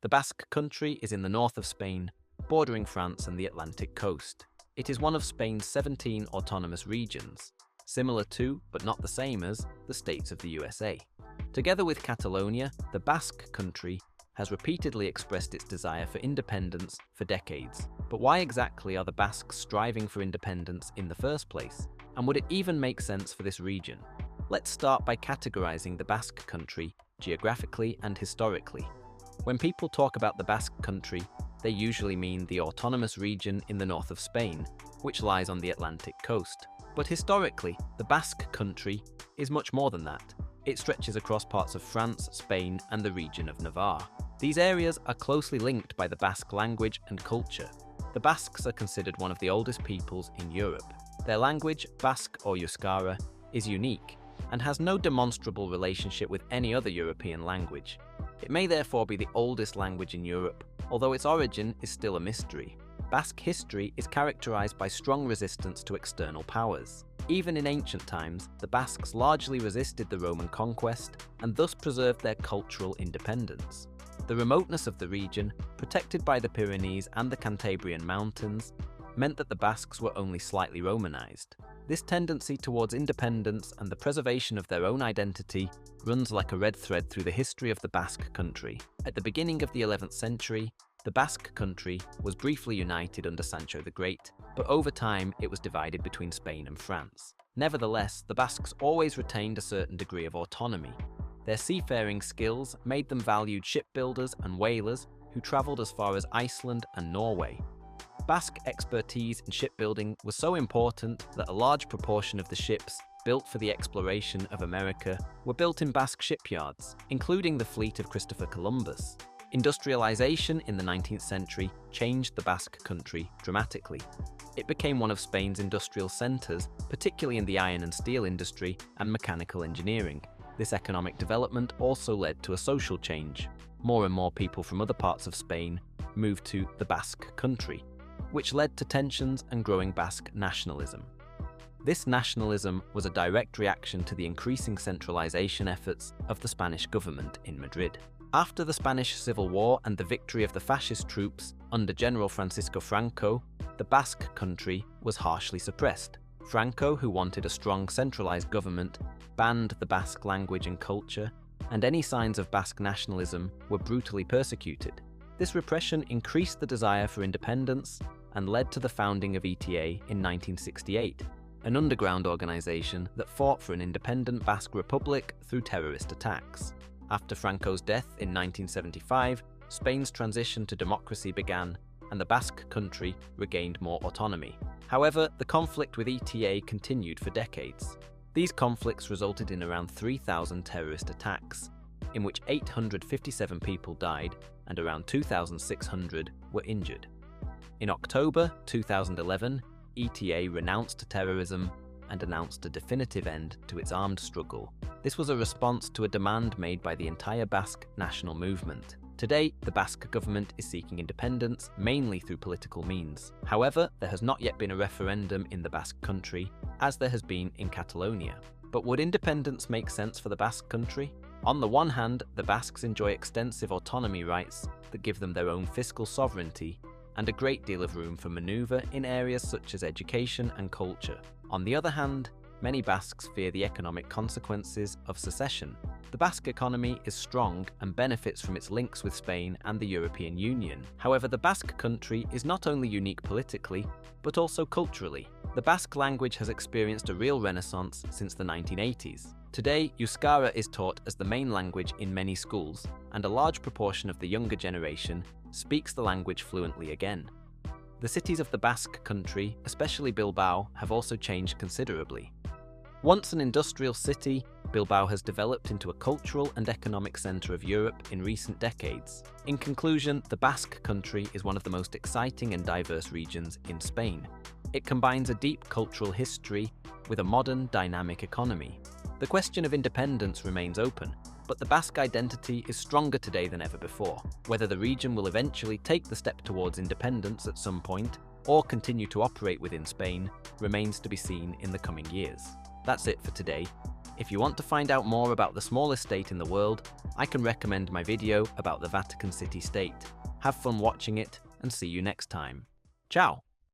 The Basque Country is in the north of Spain, bordering France and the Atlantic coast. It is one of Spain's 17 autonomous regions, similar to, but not the same as, the states of the USA. Together with Catalonia, the Basque Country has repeatedly expressed its desire for independence for decades. But why exactly are the Basques striving for independence in the first place? And would it even make sense for this region? Let's start by categorizing the Basque Country geographically and historically. When people talk about the Basque Country, they usually mean the autonomous region in the north of Spain, which lies on the Atlantic coast. But historically, the Basque Country is much more than that. It stretches across parts of France, Spain, and the region of Navarre. These areas are closely linked by the Basque language and culture. The Basques are considered one of the oldest peoples in Europe. Their language, Basque or Euskara, is unique and has no demonstrable relationship with any other European language. It may therefore be the oldest language in Europe, although its origin is still a mystery. Basque history is characterized by strong resistance to external powers. Even in ancient times, the Basques largely resisted the Roman conquest and thus preserved their cultural independence. The remoteness of the region, protected by the Pyrenees and the Cantabrian Mountains, meant that the Basques were only slightly Romanized. This tendency towards independence and the preservation of their own identity runs like a red thread through the history of the Basque Country. At the beginning of the 11th century, the Basque Country was briefly united under Sancho the Great, but over time it was divided between Spain and France. Nevertheless, the Basques always retained a certain degree of autonomy. Their seafaring skills made them valued shipbuilders and whalers who traveled as far as Iceland and Norway. Basque expertise in shipbuilding was so important that a large proportion of the ships built for the exploration of America were built in Basque shipyards, including the fleet of Christopher Columbus. Industrialization in the 19th century changed the Basque Country dramatically. It became one of Spain's industrial centers, particularly in the iron and steel industry and mechanical engineering. This economic development also led to a social change. More and more people from other parts of Spain moved to the Basque Country, which led to tensions and growing Basque nationalism. This nationalism was a direct reaction to the increasing centralization efforts of the Spanish government in Madrid. After the Spanish Civil War and the victory of the fascist troops under General Francisco Franco, the Basque Country was harshly suppressed. Franco, who wanted a strong centralized government, banned the Basque language and culture, and any signs of Basque nationalism were brutally persecuted. This repression increased the desire for independence and led to the founding of ETA in 1968, an underground organization that fought for an independent Basque Republic through terrorist attacks. After Franco's death in 1975, Spain's transition to democracy began, and the Basque Country regained more autonomy. However, the conflict with ETA continued for decades. These conflicts resulted in around 3,000 terrorist attacks, in which 857 people died and around 2,600 were injured. In October 2011, ETA renounced terrorism and announced a definitive end to its armed struggle. This was a response to a demand made by the entire Basque national movement. Today, the Basque government is seeking independence mainly through political means. However, there has not yet been a referendum in the Basque Country, as there has been in Catalonia. But would independence make sense for the Basque Country? On the one hand, the Basques enjoy extensive autonomy rights that give them their own fiscal sovereignty and a great deal of room for maneuver in areas such as education and culture. On the other hand, many Basques fear the economic consequences of secession. The Basque economy is strong and benefits from its links with Spain and the European Union. However, the Basque Country is not only unique politically, but also culturally. The Basque language has experienced a real renaissance since the 1980s. Today, Euskara is taught as the main language in many schools, and a large proportion of the younger generation speaks the language fluently again. The cities of the Basque Country, especially Bilbao, have also changed considerably. Once an industrial city, Bilbao has developed into a cultural and economic centre of Europe in recent decades. In conclusion, the Basque Country is one of the most exciting and diverse regions in Spain. It combines a deep cultural history with a modern, dynamic economy. The question of independence remains open, but the Basque identity is stronger today than ever before. Whether the region will eventually take the step towards independence at some point, or continue to operate within Spain, remains to be seen in the coming years. That's it for today. If you want to find out more about the smallest state in the world, I can recommend my video about the Vatican City State. Have fun watching it, and see you next time. Ciao!